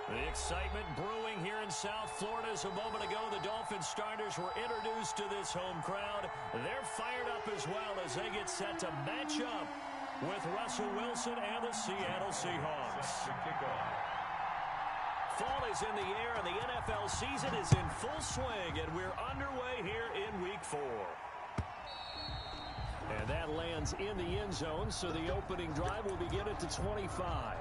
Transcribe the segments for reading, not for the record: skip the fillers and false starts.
The excitement brewing here in South Florida as a moment ago the Dolphins starters were introduced to this home crowd. They're fired up as well as they get set to match up with Russell Wilson and the Seattle Seahawks. Fall is in the air and the NFL season is in full swing, and we're underway here in Week 4. And that lands in the end zone, so the opening drive will begin at the 25.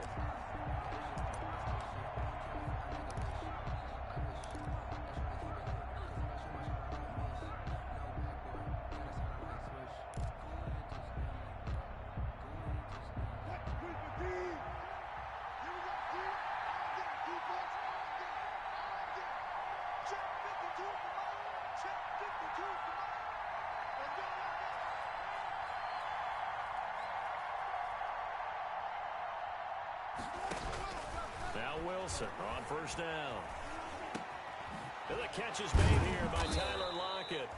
Now Wilson on first down. And the catch is made here by Tyler Lockett.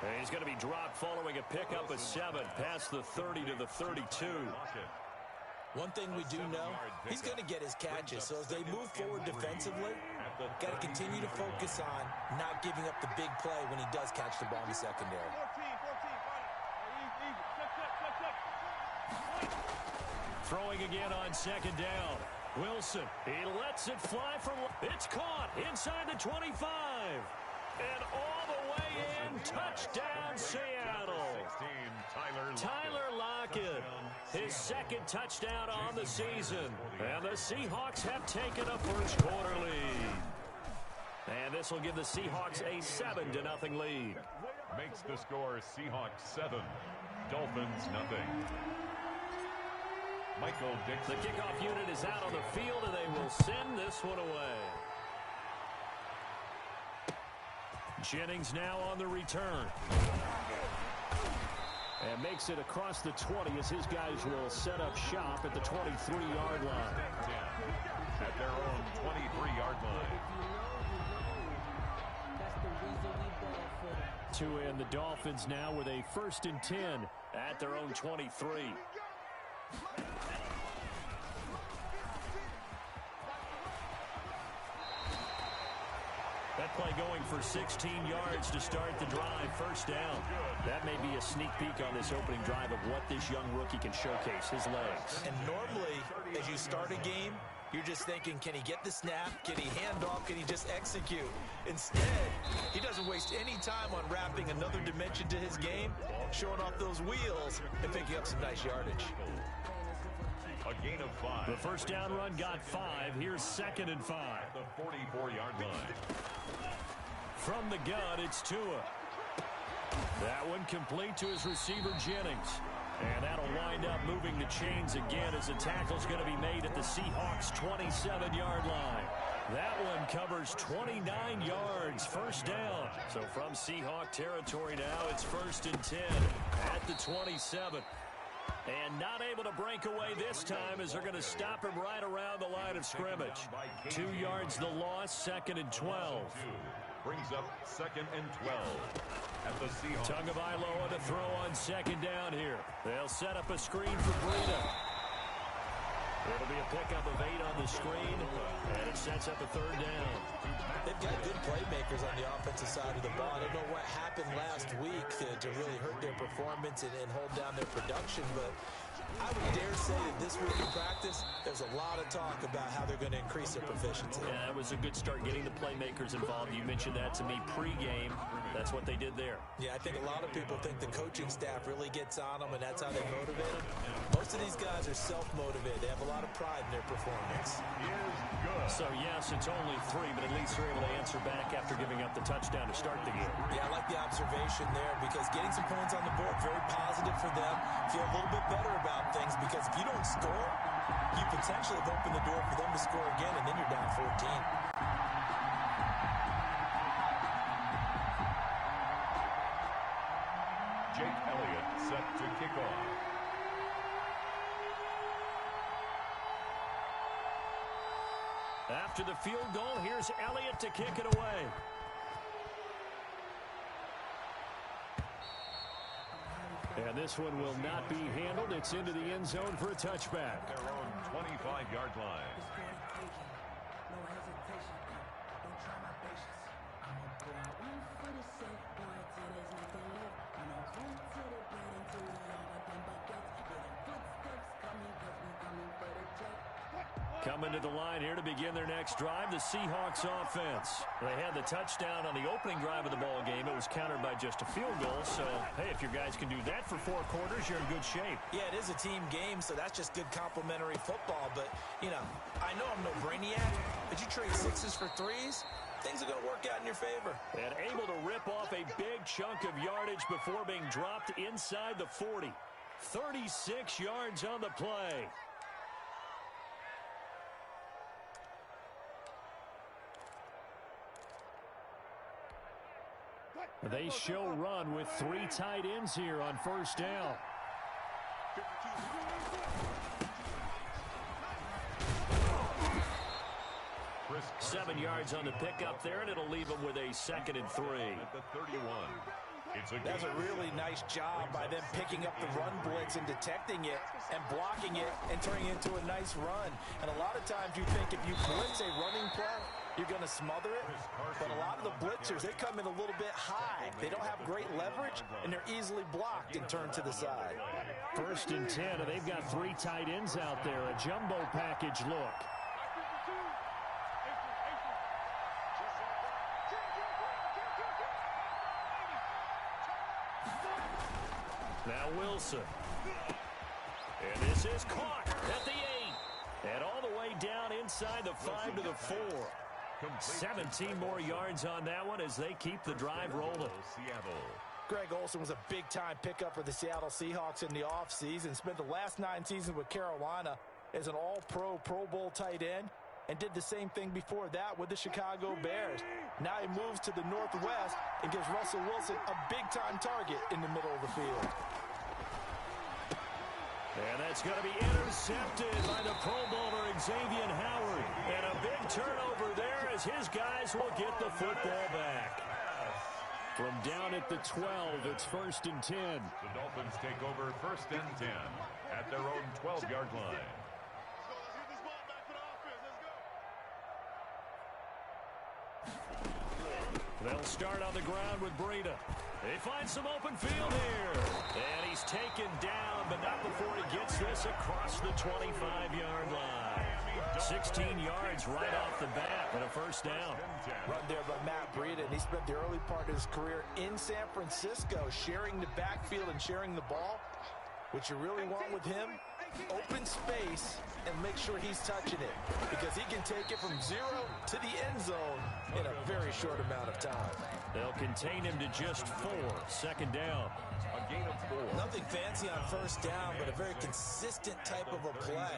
And he's going to be dropped following a pickup of 7 past the 30 to the 32. One thing we do know, he's going to get his catches. So as they move forward defensively, got to continue to focus on not giving up the big play when he does catch the ball in the secondary. Throwing again on second down. Wilson, he lets it fly from... It's caught inside the 25. And all the way in, touchdown Seattle. Tyler Lockett, his second touchdown on the season. And the Seahawks have taken a first quarter lead. And this will give the Seahawks a 7-0 lead. Makes the score Seahawks 7, Dolphins 0. Michael Dixon. The kickoff unit is out on the field, and they will send this one away. Jennings now on the return. And makes it across the 20 as his guys will set up shop at the 23-yard line. At their own 23-yard line. To end the Dolphins now with a 1st and 10 at their own 23. That play going for 16 yards to start the drive. First down. That may be a sneak peek on this opening drive of what this young rookie can showcase, his legs. And normally, as you start a game, you're just thinking, can he get the snap? Can he hand off? Can he just execute? Instead, he doesn't waste any time on wrapping another dimension to his game, showing off those wheels, and picking up some nice yardage. A gain of 5. The first down run got 5. Here's 2nd and 5. At the 44-yard line. From the gun, it's Tua. That one complete to his receiver, Jennings. And that'll wind up moving the chains again as the tackle's going to be made at the Seahawks' 27-yard line. That one covers 29 yards, first down. So from Seahawk territory now, it's 1st and 10 at the 27. And not able to break away this time as they're going to stop him right around the line of scrimmage. 2 yards the loss, 2nd and 12. Brings up 2nd and 12 at the Seahawks. Tagovailoa to throw on second down here. They'll set up a screen for Breida. It'll be a pickup of 8 on the screen, and it sets up a 3rd down. They've got good playmakers on the offensive side of the ball. I don't know what happened last week to really hurt their performance and hold down their production, but I would dare say that this week in practice, there's a lot of talk about how they're going to increase their proficiency. Yeah, that was a good start getting the playmakers involved. You mentioned that to me pregame. That's what they did there. Yeah, I think a lot of people think the coaching staff really gets on them, and that's how they motivate them. Most of these guys are self-motivated. They have a lot of pride in their performance. So, yes, it's only 3, but at least they're able to answer back after giving up the touchdown to start the game. Yeah, I like the observation there because getting some points on the board, very positive for them. Feel a little bit better about things because if you don't score, you potentially have opened the door for them to score again, and then you're down 14. Jake Elliott set to kick off. After the field goal, here's Elliott to kick it away. And this one will not be handled. It's into the end zone for a touchback. Their own 25-yard line. Coming to the line here to begin their next drive, the Seahawks offense. They had the touchdown on the opening drive of the ball game. It was countered by just a field goal. So, hey, if your guys can do that for 4 quarters, you're in good shape. Yeah, it is a team game, so that's just good complementary football. But, you know, I know I'm no brainiac, but you trade 6s for 3s, things are going to work out in your favor. And able to rip off a big chunk of yardage before being dropped inside the 40. 36 yards on the play. They show run with 3 tight ends here on first down. Chris 7 yards on the pickup there, and it'll leave them with a 2nd and 3. At the 31. That's a really nice job by them picking up the run blitz and detecting it and blocking it and turning it into a nice run. And a lot of times you think if you blitz a running play, you're going to smother it. But a lot of the blitzers, they come in a little bit high. They don't have great leverage, and they're easily blocked and turned to the side. 1st and 10, and they've got 3 tight ends out there. A jumbo package look. Now Wilson. And this is caught at the 8. And all the way down inside the 5 to the 4. 17 more yards on that one as they keep the drive rolling. Greg Olsen was a big-time pickup for the Seattle Seahawks in the offseason. Spent the last 9 seasons with Carolina as an all-pro, Pro Bowl tight end, and did the same thing before that with the Chicago Bears. Now he moves to the Northwest and gives Russell Wilson a big-time target in the middle of the field. And that's going to be intercepted by the Pro Bowler Xavier Howard. And a big turnover there as his guys will get the football back. From down at the 12, it's 1st and 10. The Dolphins take over 1st and 10 at their own 12-yard line. They'll start on the ground with Breida. They find some open field here. And he's taken down, but not before he gets this across the 25-yard line. 16 yards right off the bat and a 1st down. Run there by Matt Breida, and he spent the early part of his career in San Francisco sharing the backfield and sharing the ball. What you really want with him, open space and make sure he's touching it, because he can take it from 0 to the end zone in a very short amount of time. They'll contain him to just 4. 2nd down. A gain of 4. Nothing fancy on 1st down, but a very consistent type of a play.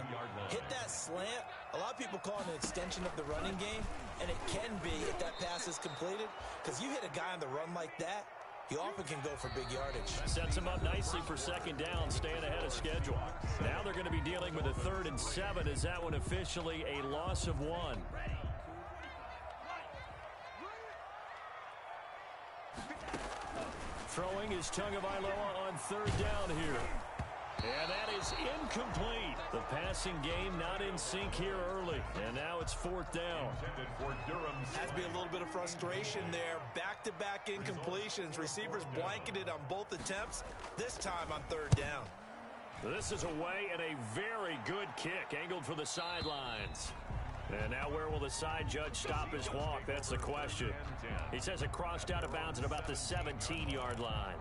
Hit that slant. A lot of people call it an extension of the running game, and it can be if that pass is completed, because you hit a guy on the run like that, he often can go for big yardage. Sets him up nicely for 2nd down, staying ahead of schedule. Now they're going to be dealing with a 3rd and 7 as that one officially a loss of 1. Throwing is Tagovailoa on 3rd down here. And that is incomplete. The passing game not in sync here early. And now it's 4th down. Has to be a little bit of frustration there. Back-to-back incompletions. Receivers blanketed on both attempts, this time on 3rd down. This is away and a very good kick angled for the sidelines. And now where will the side judge stop his walk? That's the question. He says it crossed out of bounds at about the 17-yard line.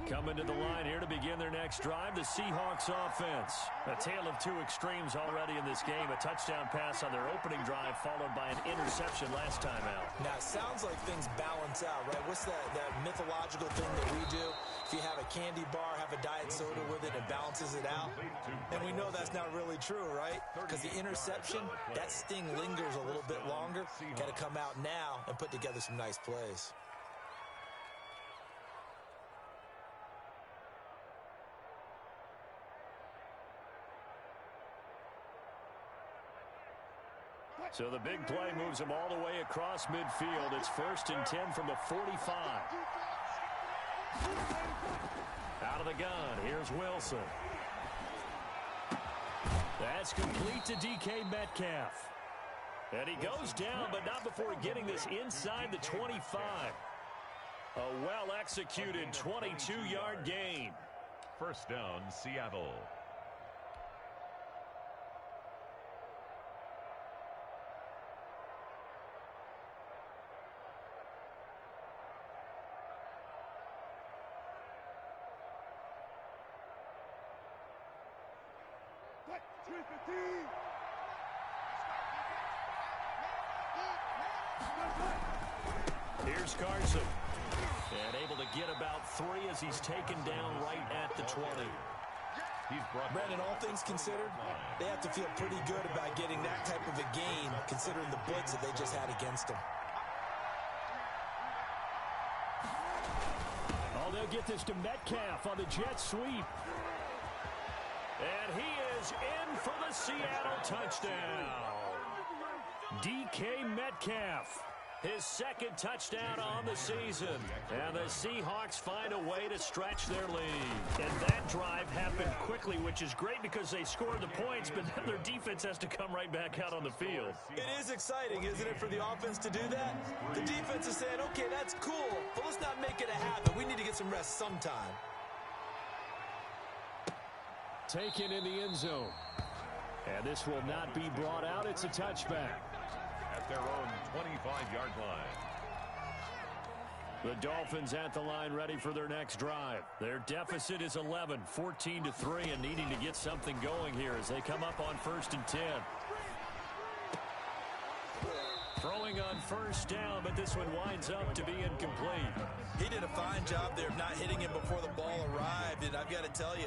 Coming to the line here to begin their next drive, the Seahawks offense. A tale of 2 extremes already in this game. A touchdown pass on their opening drive followed by an interception last time out. Now, it sounds like things balance out, right? What's that mythological thing that we do? If you have a candy bar, have a diet soda with it, it balances it out. And we know that's not really true, right? Because the interception, that sting lingers a little bit longer. Got to come out now and put together some nice plays. So the big play moves them all the way across midfield. It's 1st and 10 from the 45. Out of the gun, here's Wilson. That's complete to DK Metcalf. And he goes down, but not before getting this inside the 25. A well-executed 22-yard gain. 1st down, Seattle. Here's Carson. And able to get about 3 as he's taken down right at the 20. Brandon, all things considered, they have to feel pretty good about getting that type of a gain, considering the blitz that they just had against them. Oh, they'll get this to Metcalf on the jet sweep. And he is in for the Seattle touchdown. DK Metcalf, his second touchdown on the season. And the Seahawks find a way to stretch their lead. And that drive happened quickly, which is great because they scored the points, but then their defense has to come right back out on the field. It is exciting, isn't it, for the offense to do that? The defense is saying, okay, that's cool, but let's not make it a habit. We need to get some rest sometime. Taken in the end zone. And this will not be brought out. It's a touchback. At their own 25-yard line. The Dolphins at the line ready for their next drive. Their deficit is 11, 14-3, and needing to get something going here as they come up on 1st and 10. Throwing on first down, but this one winds up to be incomplete. He did a fine job there of not hitting him before the ball arrived, and I've got to tell you,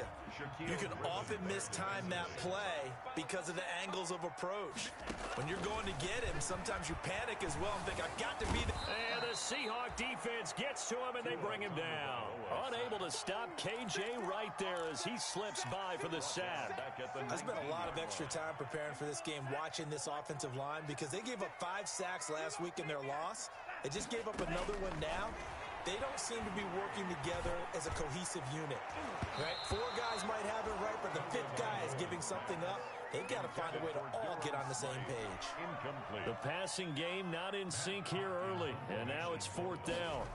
you can often mistime that play because of the angles of approach. When you're going to get him, sometimes you panic as well and think, I've got to be there. And the Seahawk defense gets to him, and they bring him down. Unable to stop KJ right there as he slips by for the sack. I spent a lot of extra time preparing for this game, watching this offensive line, because they gave up 5 sacks last week in their loss. They just gave up another one now. They don't seem to be working together as a cohesive unit. Right? 4 guys might have it right, but the 5th guy is giving something up. They've got to find a way to all get on the same page. Incomplete. The passing game not in sync here early, and now it's 4th down.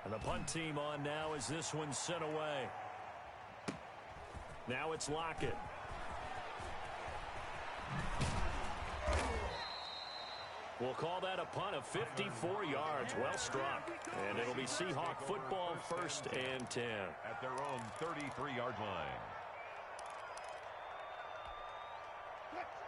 And the punt team on now as this one's sent away. Now it's Lockett. We'll call that a punt of 54 yards. Well struck. And it'll be Seahawk football, 1st and 10. At their own 33-yard line.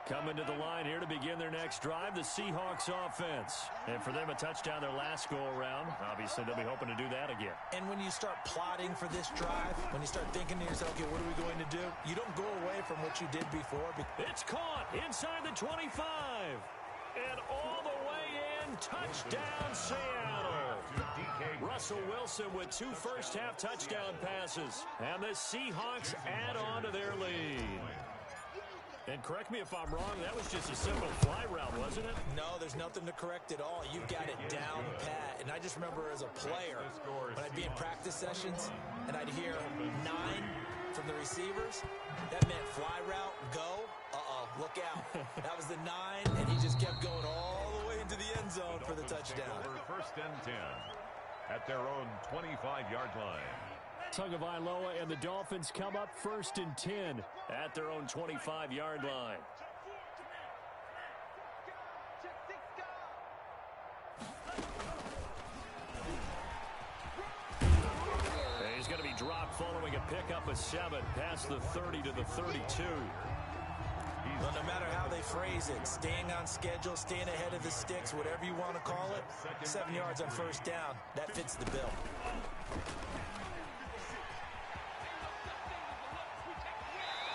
Coming to the line here to begin their next drive, the Seahawks offense. And for them, a touchdown their last go-around. Obviously, they'll be hoping to do that again. And when you start plotting for this drive, when you start thinking to yourself, okay, what are we going to do? You don't go away from what you did before. It's caught inside the 25. And all the way in, touchdown Seattle. Russell Wilson with 2 first-half touchdown passes. And the Seahawks add on to their lead. And correct me if I'm wrong, that was just a simple fly route, wasn't it? No, there's nothing to correct at all. You've got it down pat. And I just remember as a player, when I'd be in practice sessions, and I'd hear 9 from the receivers, that meant fly route, go. Look out. That was the 9, and he just kept going all the way into the end zone for the touchdown. Over 1st and 10 at their own 25-yard line. Tagovailoa and the Dolphins come up 1st and 10 at their own 25-yard line. And he's going to be dropped following a pickup of 7 past the 30 to the 32. Well, no matter how they phrase it, staying on schedule, staying ahead of the sticks, whatever you want to call it, 7 yards on first down, that fits the bill.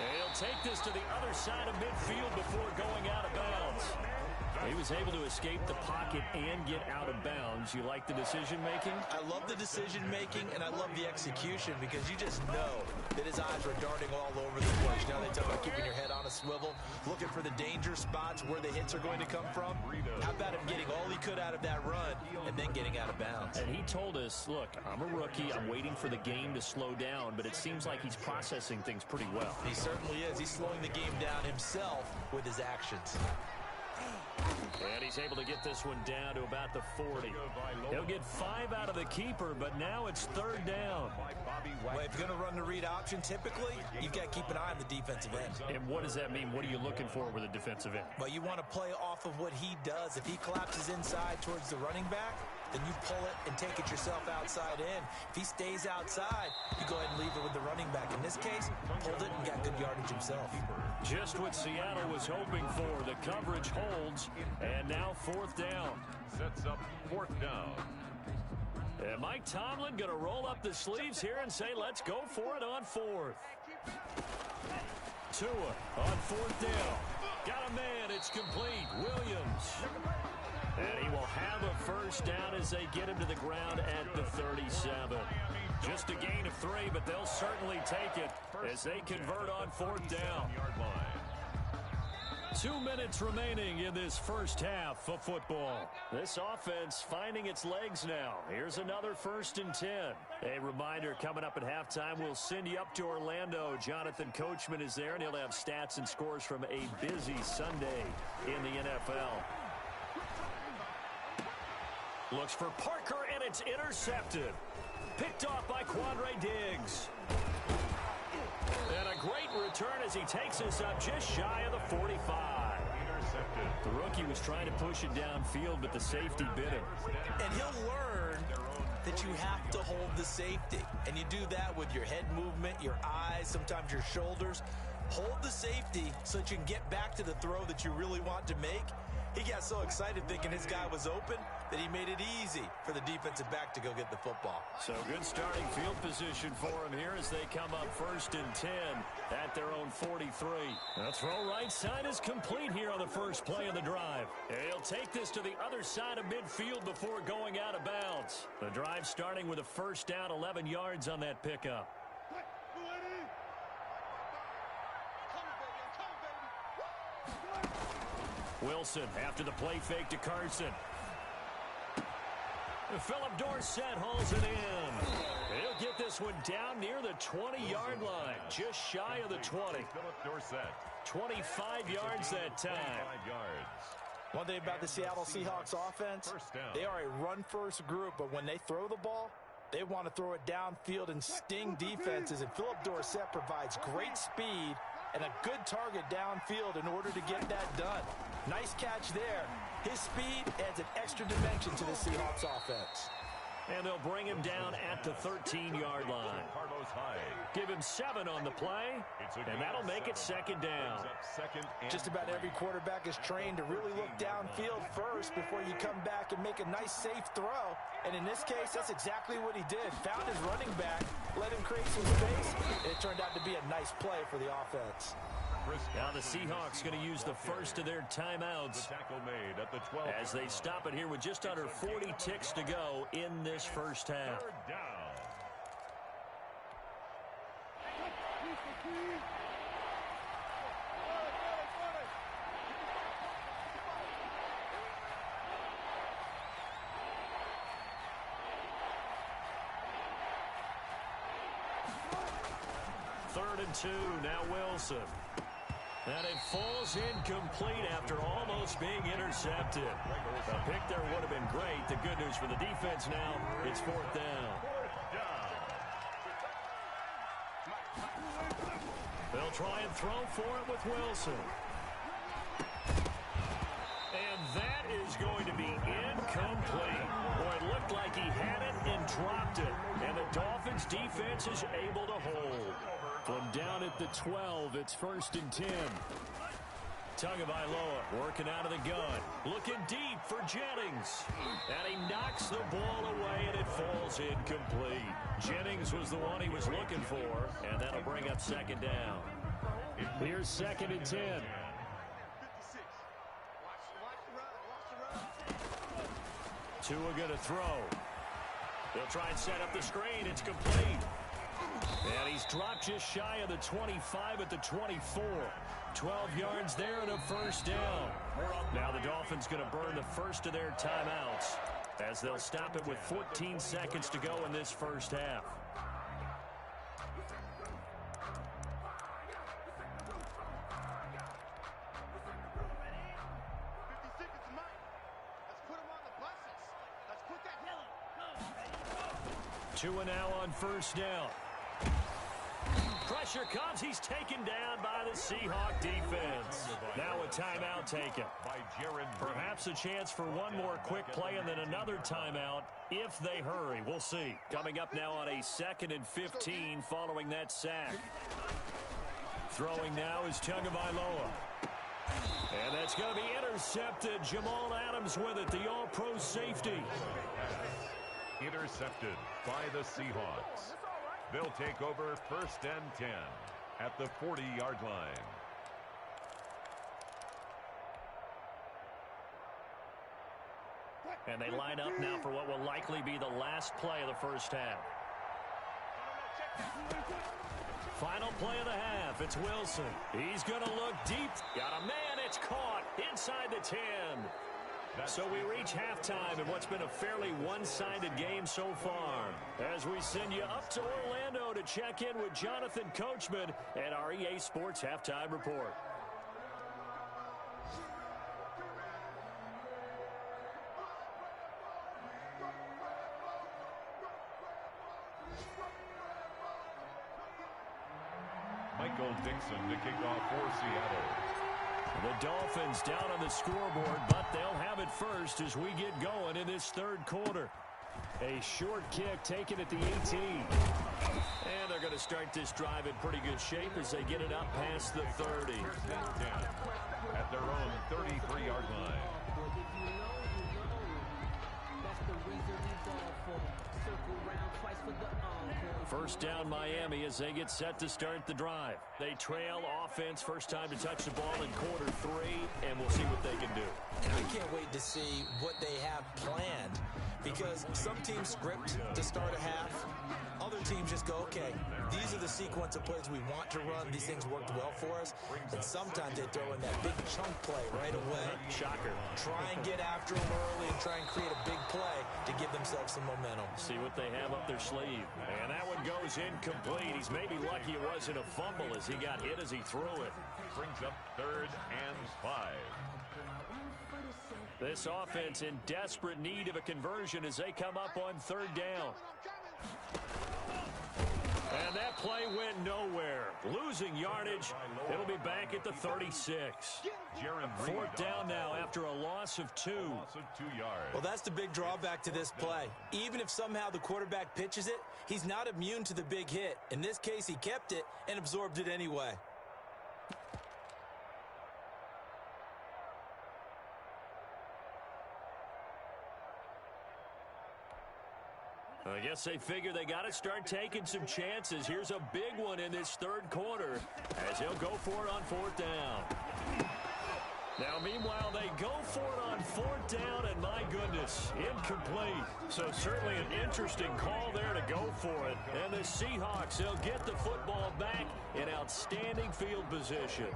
And he'll take this to the other side of midfield before going out of bounds. He was able to escape the pocket and get out of bounds. You like the decision-making? I love the decision-making, and I love the execution, because you just know that his eyes were darting all over the place. Now they talk about keeping your head on a swivel, looking for the danger spots where the hits are going to come from. How about him getting all he could out of that run and then getting out of bounds? And he told us, look, I'm a rookie. I'm waiting for the game to slow down, but it seems like he's processing things pretty well. He certainly is. He's slowing the game down himself with his actions. And he's able to get this one down to about the 40. He'll get 5 out of the keeper, but now it's 3rd down. Well, if you're going to run the read option, typically, you've got to keep an eye on the defensive end. And what does that mean? What are you looking for with a defensive end? Well, you want to play off of what he does. If he collapses inside towards the running back, then you pull it and take it yourself outside in. If he stays outside, you go ahead and leave it with the running back. In this case, pulled it and got good yardage himself. Just what Seattle was hoping for. The coverage holds, and now 4th down. Sets up 4th down. And Mike Tomlin going to roll up the sleeves here and say, let's go for it on 4th. Tua on 4th down. Got a man. It's complete. Williams. And he will have a first down as they get him to the ground at the 37. Just a gain of 3, but they'll certainly take it as they convert on 4th down. 2 minutes remaining in this first half of football. This offense finding its legs now. Here's another 1st and 10. A reminder, coming up at halftime, we'll send you up to Orlando. Jonathan Coachman is there, and he'll have stats and scores from a busy Sunday in the NFL. Looks for Parker, and it's intercepted. Picked off by Quandre Diggs. And a great return as he takes us up just shy of the 45. Intercepted. The rookie was trying to push it downfield, but the safety bit him. And he'll learn that you have to hold the safety. And you do that with your head movement, your eyes, sometimes your shoulders. Hold the safety so that you can get back to the throw that you really want to make. He got so excited thinking his guy was open that he made it easy for the defensive back to go get the football. So good starting field position for him here as they come up 1st and 10 at their own 43. The throw right side is complete here on the first play of the drive. He'll take this to the other side of midfield before going out of bounds. The drive starting with a first down, 11 yards on that pickup. Wilson after the play fake to Carson. Philip Dorsett hauls it in. He'll get this one down near the 20-yard line, just shy of the 20. Philip Dorsett. 25 yards that time. 25 yards. One thing about the Seattle Seahawks offense, they are a run-first group, but when they throw the ball, they want to throw it downfield and sting defenses, and Philip Dorsett provides great speed and a good target downfield in order to get that done. Nice catch there. His speed adds an extra dimension to the Seahawks offense. And they'll bring him down at the 13-yard line. Give him 7 on the play, and that'll make it 2nd down. Just about every quarterback is trained to really look downfield first before you come back and make a nice, safe throw. And in this case, that's exactly what he did. Found his running back, let him create some space, and it turned out to be a nice play for the offense. Now the Seahawks going to use the first of their timeouts as they stop it here with just under 40 ticks to go in this first half. Third and 2, now Wilson. And it falls incomplete after almost being intercepted. A pick there would have been great. The good news for the defense now, it's 4th down. They'll try and throw for it with Wilson. And that is going to be incomplete. Boy, it looked like he had it and dropped it. And the Dolphins defense is able to hold. From down at the 12, it's 1st and 10. Tagovailoa working out of the gun. Looking deep for Jennings. And he knocks the ball away, and it falls incomplete. Jennings was the one he was looking for, and that'll bring up 2nd down. Here's 2nd and 10. Tua going to throw. They'll try and set up the screen. It's complete. And he's dropped just shy of the 25 at the 24. 12 yards there and a first down. Now the Dolphins going to burn the first of their timeouts as they'll stop it with 14 seconds to go in this first half. Tua now on first down. Pressure comes. He's taken down by the Seahawk defense. Now a timeout taken. By Jaron. Perhaps a chance for one more quick play and then another timeout if they hurry. We'll see. Coming up now on a 2nd and 15 following that sack. Throwing now is Tagovailoa. And that's going to be intercepted. Jamal Adams with it, the all-pro safety. Intercepted by the Seahawks. They'll take over 1st and 10 at the 40-yard line. And they line up now for what will likely be the last play of the first half. Final play of the half. It's Wilson. He's going to look deep. Got a man. It's caught inside the 10. So we reach halftime in what's been a fairly one-sided game so far. As we send you up to Orlando to check in with Jonathan Coachman at our EA Sports Halftime Report. Michael Dixon to kick off for Seattle. The Dolphins down on the scoreboard, but they'll have it first as we get going in this third quarter. A short kick taken at the 18. And they're going to start this drive in pretty good shape as they get it up past the 30. At their own 33-yard line. First down Miami as they get set to start the drive. They trail offense, first time to touch the ball in quarter 3, and we'll see what they can do. And I can't wait to see what they have planned, because some teams script to start a half. Other teams just go, okay, these are the sequence of plays we want to run. These things worked well for us. And sometimes they throw in that big chunk play right away. Shocker. Try and get after them early and try and create a big play to give themselves some momentum. See what they have up their sleeve. And that one goes incomplete. He's maybe lucky it wasn't a fumble as he got hit as he threw it. Brings up 3rd and 5. This offense in desperate need of a conversion as they come up on 3rd down. And that play went nowhere. Losing yardage. It'll be back at the 36. 4th down now after a loss of 2. Well, that's the big drawback to this play. Even if somehow the quarterback pitches it, he's not immune to the big hit. In this case, he kept it and absorbed it anyway. I guess they figure they got to start taking some chances. Here's a big one in this 3rd quarter as he'll go for it on 4th down. Now, meanwhile, they go for it on 4th down, and my goodness, incomplete. So certainly an interesting call there to go for it. And the Seahawks, they'll get the football back in outstanding field position.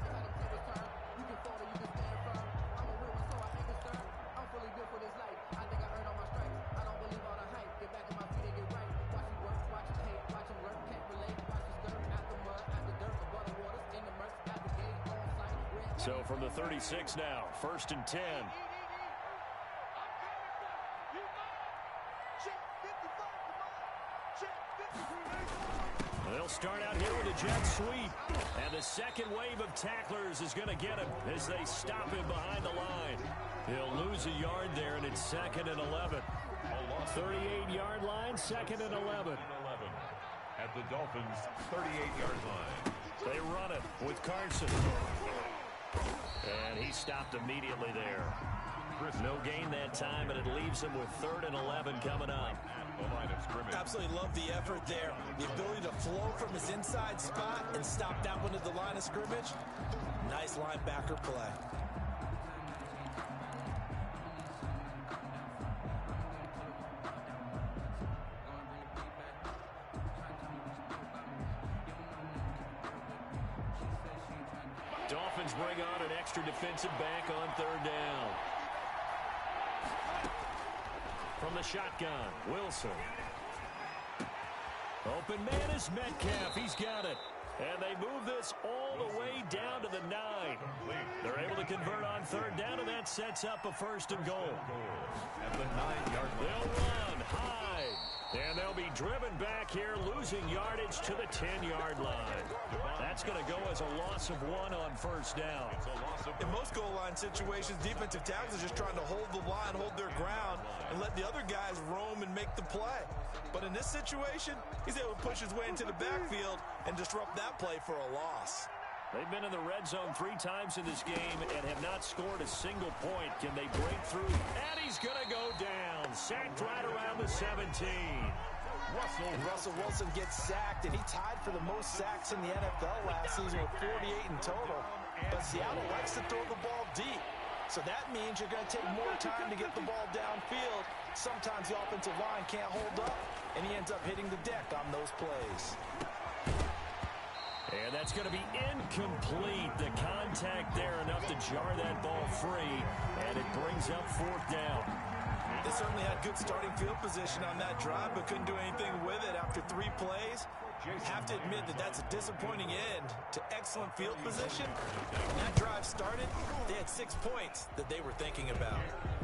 So from the 36 now, 1st and 10. They'll start out here with a jet sweep. And the second wave of tacklers is going to get him as they stop him behind the line. He'll lose a yard there, and it's 2nd and 11. 38-yard line, 2nd and 11. At the Dolphins' 38-yard line. They run it with Carson. And he stopped immediately there. No gain that time, and it leaves him with 3rd and 11 coming up. Absolutely love the effort there. The ability to flow from his inside spot and stop that one at the line of scrimmage. Nice linebacker play. Dolphins bring on an extra defensive back on 3rd down. From the shotgun, Wilson. Open man is Metcalf. He's got it. And they move this all all the way down to the 9. They're able to convert on third down, and that sets up a 1st and goal. At the 9-yard line. They'll run high, and they'll be driven back here, losing yardage to the 10-yard line. That's going to go as a loss of 1 on 1st down. In most goal line situations, defensive tackles are just trying to hold the line, hold their ground, and let the other guys roam and make the play. But in this situation, he's able to push his way into the backfield and disrupt that play for a loss. They've been in the red zone 3 times in this game and have not scored a single point. Can they break through? And he's going to go down. Sacked right around the 17. Russell Wilson gets sacked, and he tied for the most sacks in the NFL last season with 48 in total. But Seattle likes to throw the ball deep. So that means you're going to take more time to get the ball downfield. Sometimes the offensive line can't hold up, and he ends up hitting the deck on those plays. And that's going to be incomplete. The contact there enough to jar that ball free, and it brings up 4th down. They certainly had good starting field position on that drive, but couldn't do anything with it after 3 plays. Have to admit that that's a disappointing end to excellent field position. When that drive started, they had 6 points that they were thinking about.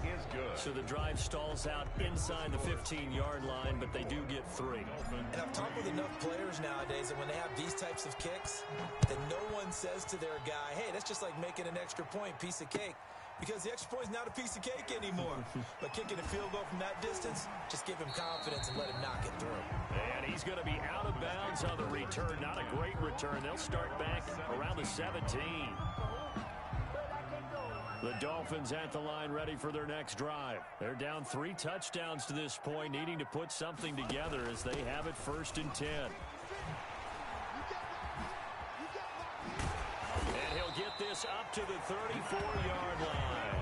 Is good. So the drive stalls out inside the 15-yard line, but they do get 3. And I've talked with enough players nowadays that when they have these types of kicks, that no one says to their guy, hey, that's just like making an extra point, piece of cake. Because the extra point is not a piece of cake anymore. But kicking a field goal from that distance, just give him confidence and let him knock it through. And he's going to be out of bounds on the return. Not a great return. They'll start back around the 17. The Dolphins at the line ready for their next drive. They're down 3 touchdowns to this point, needing to put something together as they have it 1st and 10. And he'll get this up to the 34-yard line.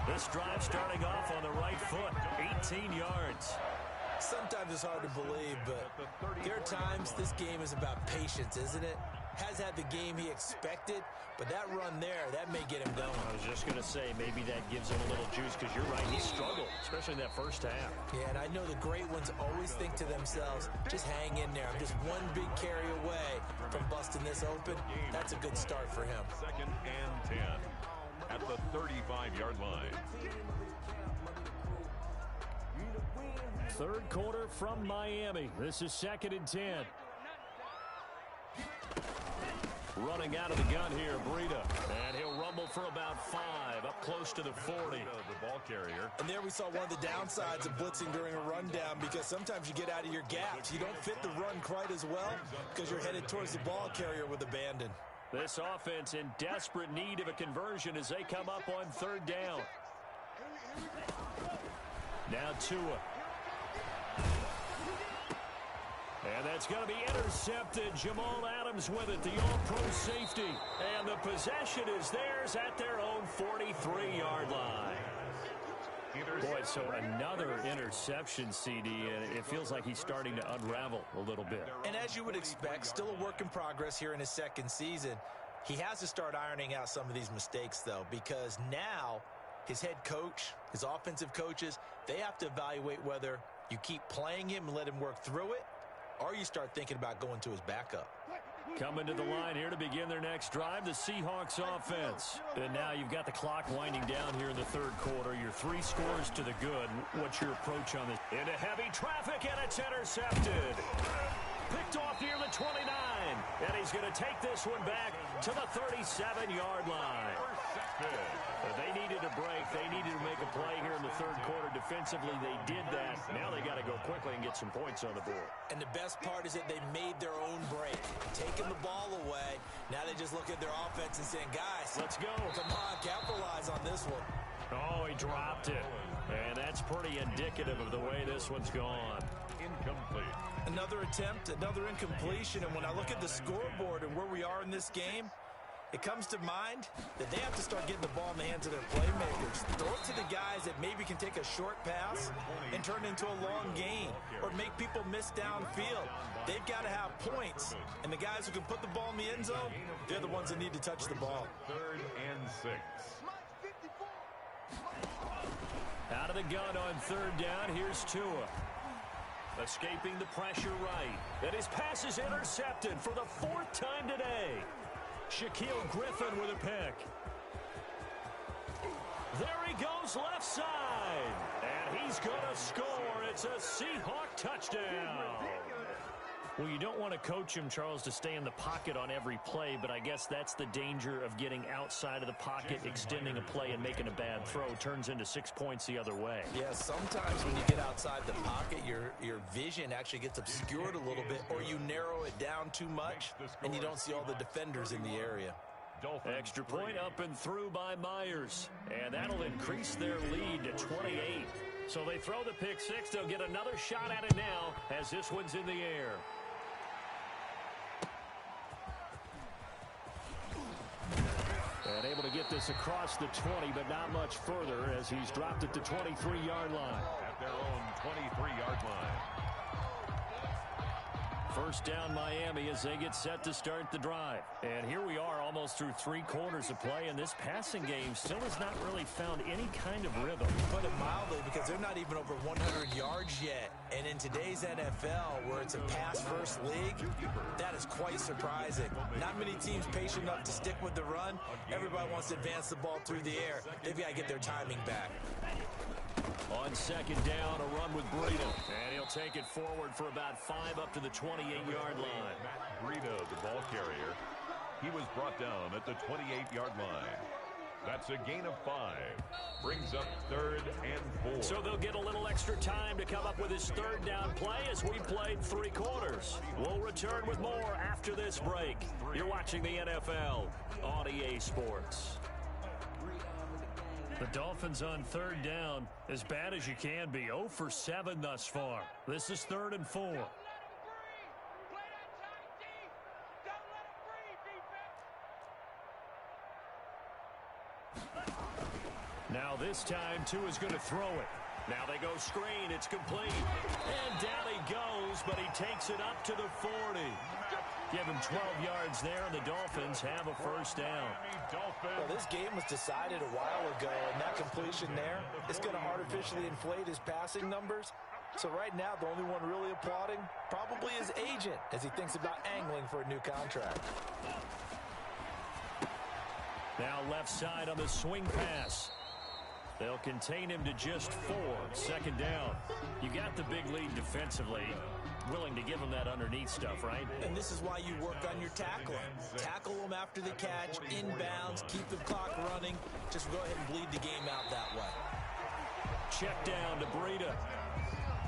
This drive starting off on the right foot, 18 yards. Sometimes it's hard to believe, but there are times this game is about patience, isn't it? Has had the game he expected, but that run there, that may get him going. I was just going to say, maybe that gives him a little juice, because you're right, he struggled, especially in that first half. Yeah, and I know the great ones always think to themselves, just hang in there. I'm just one big carry away from busting this open. That's a good start for him. 2nd and 10 at the 35-yard line. 3rd quarter from Miami. This is 2nd and 10. Running out of the gun here, Breida. And he'll rumble for about 5, up close to the 40. The ball carrier. And there we saw one of the downsides of blitzing during a rundown, because sometimes you get out of your gaps. You don't fit the run quite as well because you're headed towards the ball carrier with abandon. This offense in desperate need of a conversion as they come up on 3rd down. Now Tua. And that's going to be intercepted. Jamal Adams with it, the all-pro safety. And the possession is theirs at their own 43-yard line. Boy, so another interception, CD, and it feels like he's starting to unravel a little bit. And as you would expect, still a work in progress here in his 2nd season. He has to start ironing out some of these mistakes, though, because now his head coach, his offensive coaches, they have to evaluate whether you keep playing him and let him work through it, or you start thinking about going to his backup. Coming to the line here to begin their next drive, the Seahawks offense. And now you've got the clock winding down here in the 3rd quarter. Your 3 scores to the good. What's your approach on this? Into heavy traffic, and it's intercepted. Picked off near the 29. And he's going to take this one back to the 37-yard line. They needed a break. They needed to make a play here in the 3rd quarter. Defensively, they did that. Now they got to go quickly and get some points on the board. And the best part is that they made their own break. Taking the ball away. Now they just look at their offense and saying, guys, let's go. Come on, capitalize on this one. Oh, he dropped it. And that's pretty indicative of the way this one's gone. Incomplete. Another attempt, another incompletion. And when I look at the scoreboard and where we are in this game, it comes to mind that they have to start getting the ball in the hands of their playmakers. Throw it to the guys that maybe can take a short pass and turn it into a long gain or make people miss downfield. They've got to have points. And the guys who can put the ball in the end zone, they're the ones that need to touch the ball. 3rd and 6. Out of the gun on 3rd down, here's Tua. Escaping the pressure right. And his pass is intercepted for the 4th time today. Shaquille Griffin with a pick. There he goes left side. And he's going to score. It's a Seahawk touchdown. Well, you don't want to coach him, Charles, to stay in the pocket on every play, but I guess that's the danger of getting outside of the pocket, extending a play, and making a bad throw. Turns into 6 points the other way. Yeah, sometimes when you get outside the pocket, your vision actually gets obscured a little bit, or you narrow it down too much, and you don't see all the defenders in the area. Extra point up and through by Myers, and that'll increase their lead to 28. So they throw the pick six. They'll get another shot at it now as this one's in the air. And able to get this across the 20, but not much further as he's dropped it to 23-yard line. At their own 23-yard line. First down Miami as they get set to start the drive. And here we are almost through 3 quarters of play, and this passing game still has not really found any kind of rhythm. Put it mildly, because they're not even over 100 yards yet. And in today's NFL, where it's a pass-first league, that is quite surprising. Not many teams patient enough to stick with the run. Everybody wants to advance the ball through the air. They've got to get their timing back. On second down, a run with Breida. And he'll take it forward for about 5 up to the 28-yard line. Breida, the ball carrier. He was brought down at the 28-yard line. That's a gain of 5. Brings up 3rd and 4. So they'll get a little extra time to come up with his 3rd down play as we played 3 quarters. We'll return with more after this break. You're watching the NFL on EA Sports. The Dolphins on 3rd down, as bad as you can be, 0 for 7 thus far. This is 3rd and 4. Now this time, Tua is going to throw it. Now they go screen. It's complete. And down he goes, but he takes it up to the 40. Give him 12 yards there, and the Dolphins have a first down. Well, this game was decided a while ago, and that completion there is going to artificially inflate his passing numbers. So right now, the only one really applauding probably his agent as he thinks about angling for a new contract. Now left side on the swing pass. They'll contain him to just 4. Second down. You got the big lead defensively. Willing to give him that underneath stuff, right? And this is why you work on your tackling. Tackle them after the catch, inbounds, keep the clock running. Just go ahead and bleed the game out that way. Check down to Breida.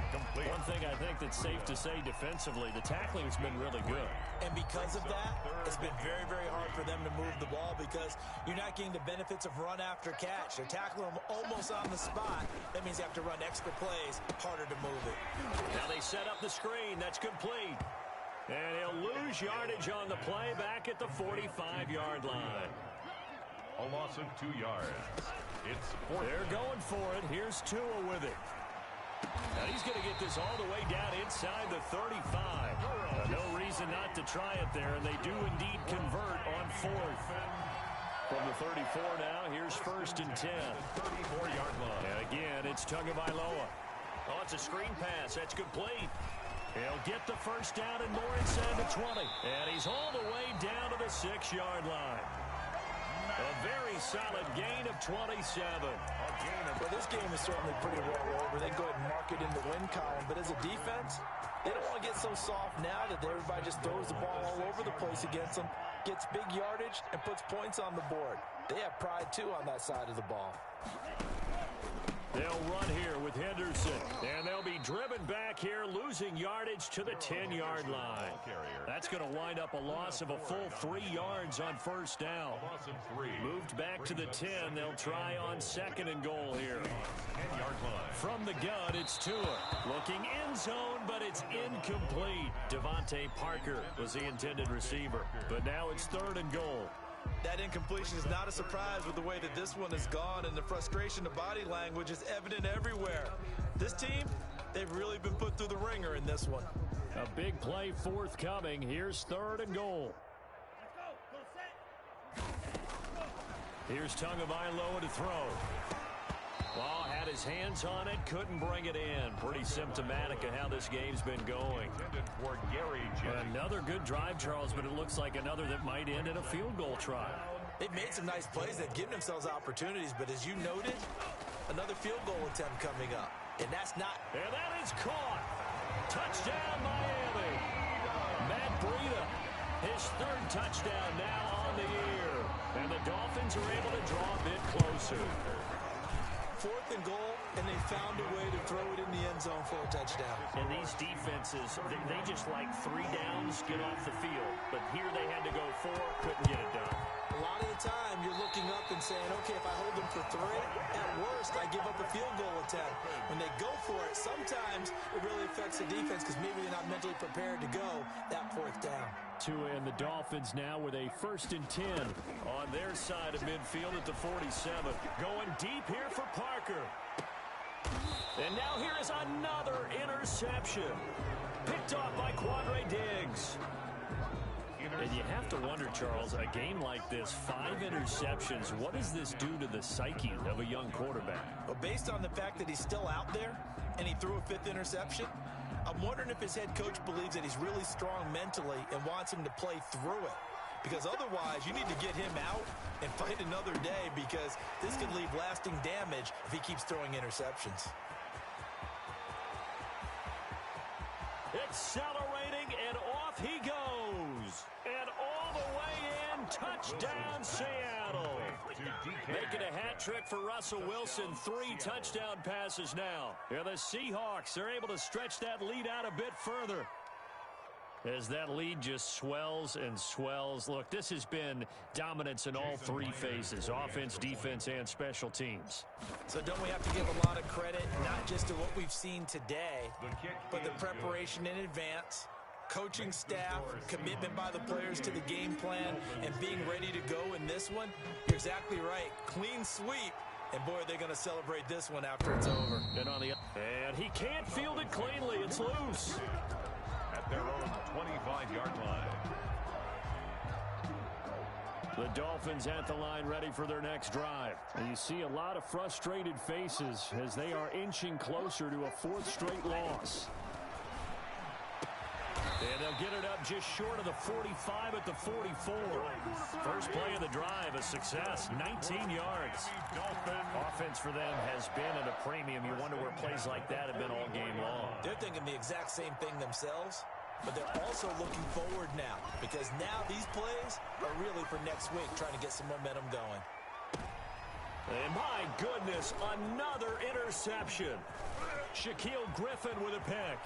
Complete. One thing I think that's safe to say defensively, the tackling has been really good. And because of that, it's been very, very hard for them to move the ball because you're not getting the benefits of run after catch. They're tackling them almost on the spot. That means they have to run extra plays, harder to move it. Now they set up the screen. That's complete. And he'll lose yardage on the play back at the 45-yard line. A loss of 2 yards. It's 4. They're going for it. Here's Tua with it. Now he's going to get this all the way down inside the 35. No reason not to try it there, and they do indeed convert on 4th. From the 34 now, here's 1st and 10. 34-yard line. And again, it's Tagovailoa. Oh, it's a screen pass. That's complete. He'll get the first down and more inside the 20. And he's all the way down to the 6-yard line. A very solid gain of 27. Well, this game is certainly pretty well over. They go ahead and mark it in the win column. But as a defense, they don't want to get so soft now that everybody just throws the ball all over the place against them, gets big yardage, and puts points on the board. They have pride, too, on that side of the ball. They'll run here with Henderson, and they'll be driven back here, losing yardage to the 10-yard line. That's going to wind up a loss of a full 3 yards on first down. Moved back to the 10. They'll try on 2nd and goal here. From the gun, it's Tua. Looking end zone, but it's incomplete. Devontae Parker was the intended receiver, but now it's 3rd and goal. That incompletion is not a surprise with the way that this one has gone, and the frustration of body language is evident everywhere. This team, they've really been put through the ringer in this one. A big play forthcoming. Here's 3rd and goal. Here's Tagovailoa to throw. Well, had got his hands on it, couldn't bring it in. Pretty symptomatic of how this game's been going. Another good drive, Charles, but it looks like another that might end in a field goal try. They've made some nice plays. They've given themselves opportunities, but as you noted, another field goal attempt coming up. And that's not... And that is caught. Touchdown, Miami. Matt Breida, his third touchdown now on the year. And the Dolphins are able to draw a bit closer. 4th and goal, and they found a way to throw it in the end zone for a touchdown. And these defenses, they just like 3 downs, get off the field. But here they had to go 4, couldn't get it done. A lot of the time, you're looking up and saying, okay, if I hold them for 3, at worst, I give up a field goal attempt. When they go for it, sometimes it really affects the defense because maybe they're not mentally prepared to go that 4th down. Tua and the Dolphins now with a 1st and 10 on their side of midfield at the 47. Going deep here for Parker. And now here is another interception. Picked off by Quandre Diggs. And you have to wonder, Charles, a game like this, 5 interceptions, what does this do to the psyche of a young quarterback? Well, based on the fact that he's still out there and he threw a 5th interception, I'm wondering if his head coach believes that he's really strong mentally and wants him to play through it. Because otherwise, you need to get him out and fight another day because this could leave lasting damage if he keeps throwing interceptions. Accelerating, and off he goes. And all the way in, touchdown Seattle. Making a hat trick for Russell Wilson, 3 touchdown passes now. And the Seahawks are able to stretch that lead out a bit further. As that lead just swells and swells. Look, this has been dominance in all 3 phases, offense, defense, and special teams. So don't we have to give a lot of credit, not just to what we've seen today, but the preparation in advance, coaching staff, commitment by the players to the game plan, and being ready to go in this one? You're exactly right. Clean sweep. And boy, they're going to celebrate this one after it's over. And he can't field it cleanly. It's loose. At their own 25-yard line. The Dolphins at the line ready for their next drive. And you see a lot of frustrated faces as they are inching closer to a 4th straight loss. And they'll get it up just short of the 45 at the 44. First play of the drive, a success, 19 yards. Offense for them has been at a premium. You wonder where plays like that have been all game long. They're thinking the exact same thing themselves, but they're also looking forward now because now these plays are really for next week, trying to get some momentum going. And my goodness, another interception. Shaquille Griffin with a pick.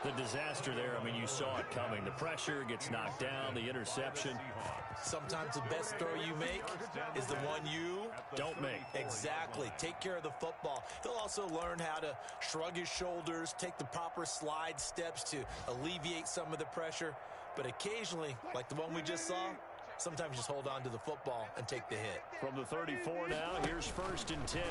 The disaster there, I mean, you saw it coming. The pressure gets knocked down, the interception. Sometimes the best throw you make is the one you don't make. Exactly. Take care of the football. He'll also learn how to shrug his shoulders, take the proper slide steps to alleviate some of the pressure. But occasionally, like the one we just saw, sometimes just hold on to the football and take the hit. From the 34 now, here's 1st and 10.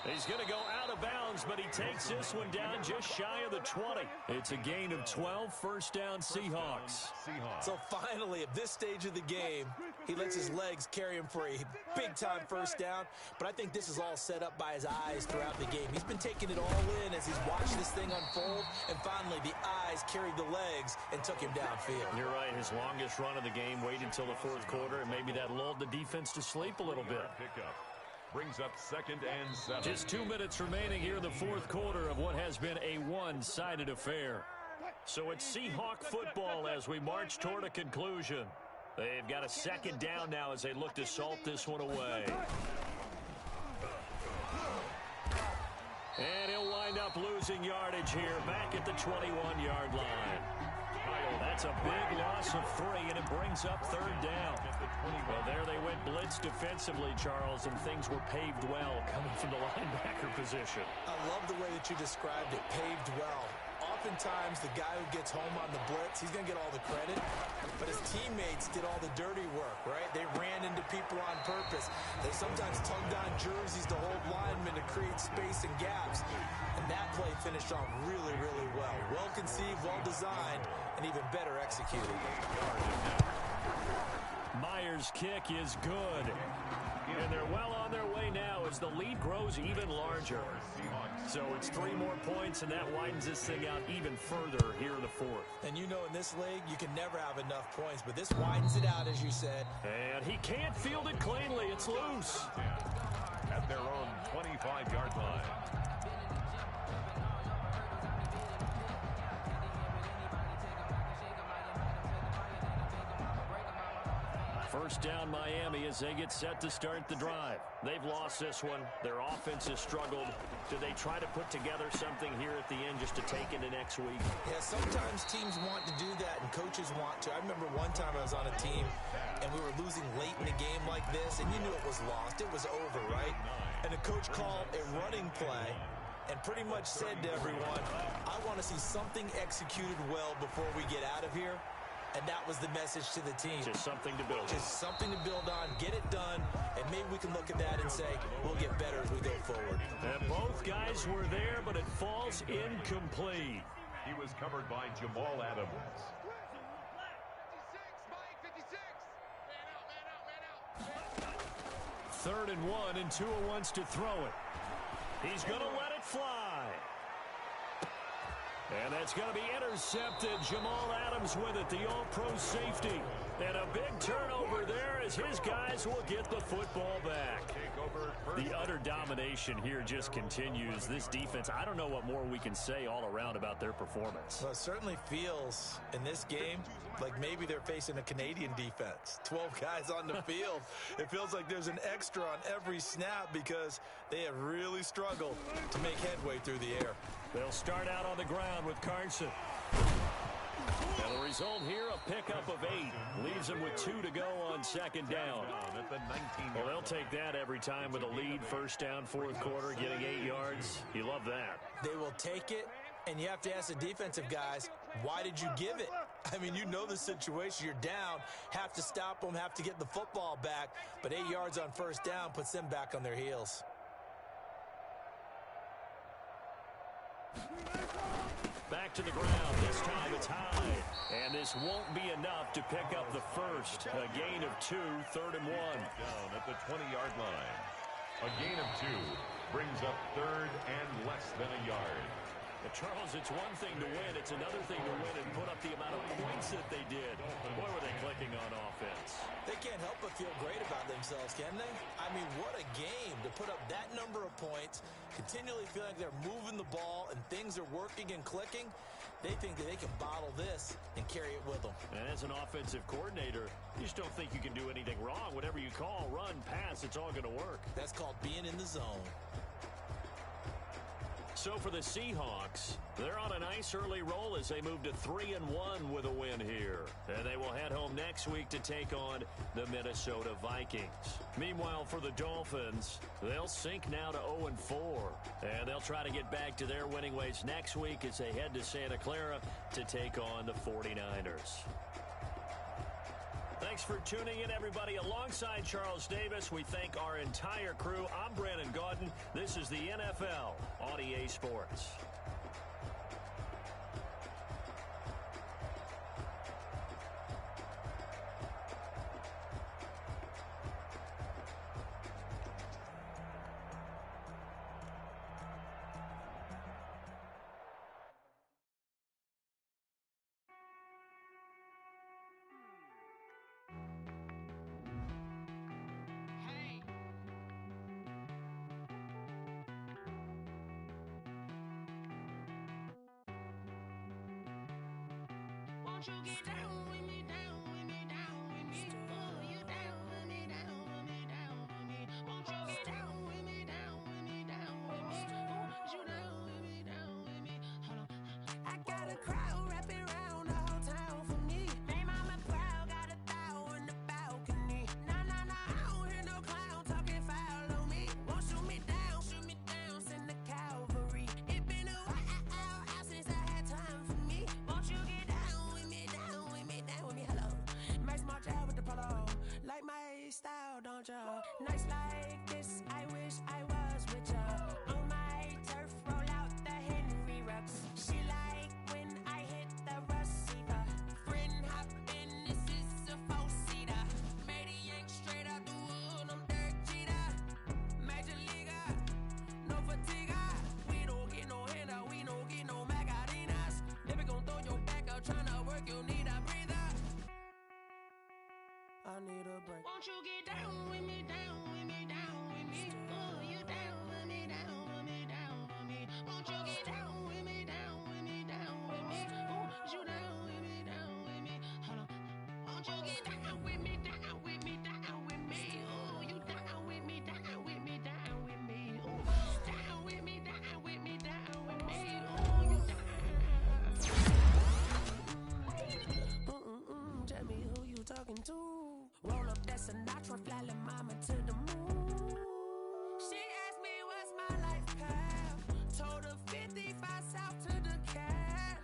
He's going to go out of bounds, but he takes this one down just shy of the 20. It's a gain of 12, 1st down Seahawks. So finally, at this stage of the game, he lets his legs carry him for a big-time 1st down. But I think this is all set up by his eyes throughout the game. He's been taking it all in as he's watched this thing unfold. And finally, the eyes carried the legs and took him downfield. You're right. His longest run of the game waited until the 4th quarter, and maybe that lulled the defense to sleep a little bit. Brings up 2nd and 7. Just 2 minutes remaining here in the 4th quarter of what has been a one-sided affair. So it's Seahawk football as we march toward a conclusion. They've got a 2nd down now as they look to salt this one away. And he'll wind up losing yardage here back at the 21-yard line. That's a big loss of 3, and it brings up 3rd down. Well, there they went blitz defensively, Charles, and things were paved well coming from the linebacker position. I love the way that you described it, paved well. Oftentimes, the guy who gets home on the blitz, he's going to get all the credit, but his teammates did all the dirty work, right? They ran into people on purpose. They sometimes tugged on jerseys to hold linemen to create space and gaps, and that play finished off really, really well. Well conceived, well designed, and even better executed. Raiders' kick is good. And they're well on their way now as the lead grows even larger. So it's 3 more points, and that widens this thing out even further here in the fourth. And you know in this league, you can never have enough points, but this widens it out, as you said. And he can't field it cleanly. It's loose. At their own 25-yard line. First down Miami as they get set to start the drive. They've lost this one. Their offense has struggled. Do they try to put together something here at the end just to take into next week? Yeah, sometimes teams want to do that and coaches want to. I remember one time I was on a team and we were losing late in a game like this and you knew it was lost. It was over, right? And the coach called a running play and pretty much said to everyone, I want to see something executed well before we get out of here. And that was the message to the team. Just something to build on. Just something to build on, get it done, and maybe we can look at that and say, we'll get better as we go forward. And both guys were there, but it falls incomplete. He was covered by Jamal Adams. Third and 1, and Tua wants to throw it. He's going to let it fly. And that's going to be intercepted. Jamal Adams with it, the all-pro safety. And a big turnover there as his guys will get the football back. The utter domination here just continues. This defense, I don't know what more we can say all around about their performance. Well, it certainly feels in this game like maybe they're facing a Canadian defense. 12 guys on the field. It feels like there's an extra on every snap because they have really struggled to make headway through the air. They'll start out on the ground with Carson. And the result here, a pickup of 8. Leaves them with 2 to go on second down. Well, they'll take that every time with a lead. First down, fourth quarter, getting 8 yards. You love that. They will take it, and you have to ask the defensive guys, why did you give it? I mean, you know the situation. You're down, have to stop them, have to get the football back. But 8 yards on first down puts them back on their heels. Back to the ground. This time it's high. And this won't be enough to pick up the first. A gain of 2, third and 1. Down at the 20-yard line. A gain of 2 brings up third and less than a yard. But Charles, it's one thing to win. It's another thing to win and put up the amount of points that they did. Boy, were they clicking on offense. They can't help but feel great about themselves, can they? I mean, what a game to put up that number of points, continually feel like they're moving the ball and things are working and clicking. They think that they can bottle this and carry it with them. And as an offensive coordinator, you just don't think you can do anything wrong. Whatever you call, run, pass, it's all going to work. That's called being in the zone. So for the Seahawks, they're on a nice early roll as they move to 3-1 with a win here. And they will head home next week to take on the Minnesota Vikings. Meanwhile, for the Dolphins, they'll sink now to 0-4. And they'll try to get back to their winning ways next week as they head to Santa Clara to take on the 49ers. Thanks for tuning in, everybody. Alongside Charles Davis, we thank our entire crew. I'm Brandon Gaudin. This is the NFL on EA Sports. Won't you get down with me, down with me, down with me? Oh, you down with me, down with me, down with me. Won't you get down with me, down with me, down with me? Oh, you down with me, down with me? Hold on. I got a crowd wrapping around the whole town for me. They mama proud, got a thou in the balcony. Nah, nah, nah, I don't hear no clown talking foul on me. Won't shoot me down, send the cavalry. It been a while since I had time for me. Won't you get down with me, down with me, down with me? Hello. Max March out with the polo. Like my style, don't ya? Nights like this, I wish I was with ya. On my turf, roll out the Henry Rux. She like when I hit the receiver. Friend hop in, this is a 4-seater. Made a I need a break. Won't you get down with me, down with me, down with me? Oh, you down with me, down with me, down with me. Won't you get down with me, down with me, down with me? Oh, you down with me, down with me? Hold on. Won't you get down with me, down with me, down with me? Oh, you down with me, down with me, down with me? Oh, down with me, down with me, down with me? Oh, you down. Tell me who you talking to. Roll up that Sinatra, fly la mama to the moon. She asked me what's my life path. Told her 55 south to the cat.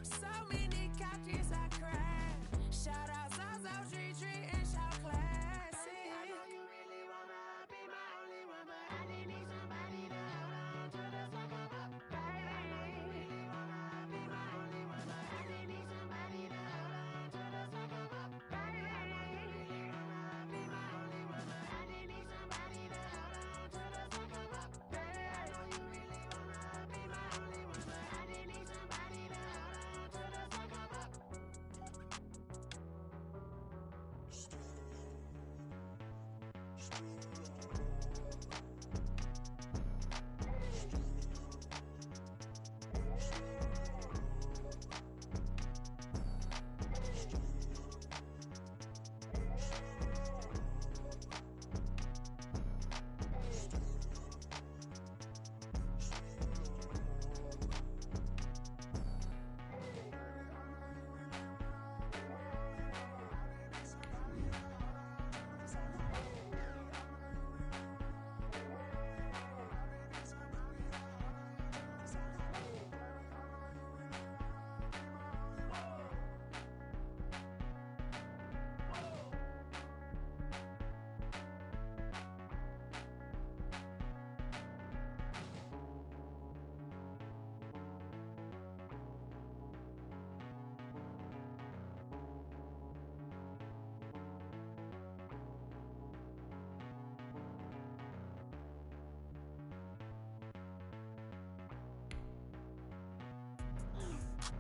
So many couches I cried. Shout out Zazo, Tree, and shout classic. I know you really wanna be my only one, but I didn't need somebody to hold on to the sucker up. Baby, I know you really wanna be my only one, but I didn't need somebody to hold on to the sucker up. Baby, I know you really wanna be my only one, but I didn't need somebody to hold on to the sucker up. Baby, I know you really wanna be my only one, but I didn't need somebody to hold on to the sucker up.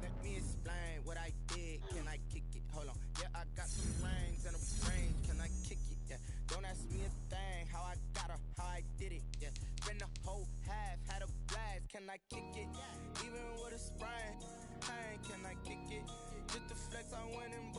Let me explain what I did. Can I kick it? Hold on. Yeah, I got some rings and a range. Can I kick it? Yeah. Don't ask me a thing. How I got her, how I did it. Yeah. Been the whole half, had a blast. Can I kick it? Even with a sprain. Hey, can I kick it? Just the flex, I went and